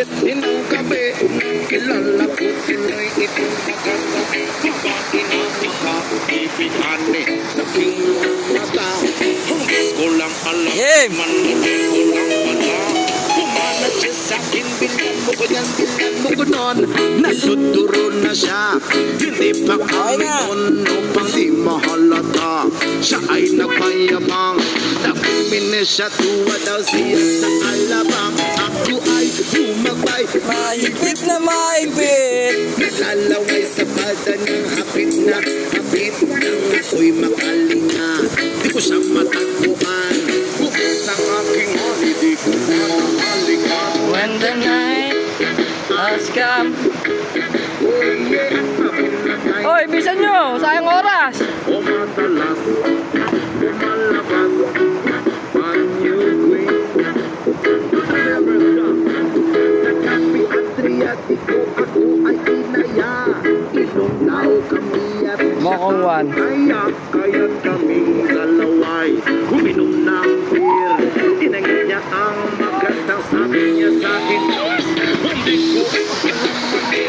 7 ng gabi, kilala ko tuloy itong maganda. Bakit na makakaibigan sa aking mata? Hindi ko lang alam, manuli ko lang pala. Pumanat siya sa akin, bilan mo ko yan, bilan mo ko nun. Natuturo na siya, hindi pa kami upang di mahalata. Siya ay nagpayabang, nagpiminis siya, tuwa daw siya sa alabang. Ako ay bumabay, Mahigpit na mahigpit. naglalaway sa bada ng hapit na hapit. Nang ako'y makalinga, di ko siya matagpuan. Bukod ang aking hali, di ko makalingan. When the night has come. Hoy, bisan nyo, sayang oras. O madalas, lumalabas, panyugwi. Never stop. Sa Cafe Adriatico, ako ay inaya. Ilonggaw kami at Mokong one. kaya kaya't kaming dalaway. Uminom ng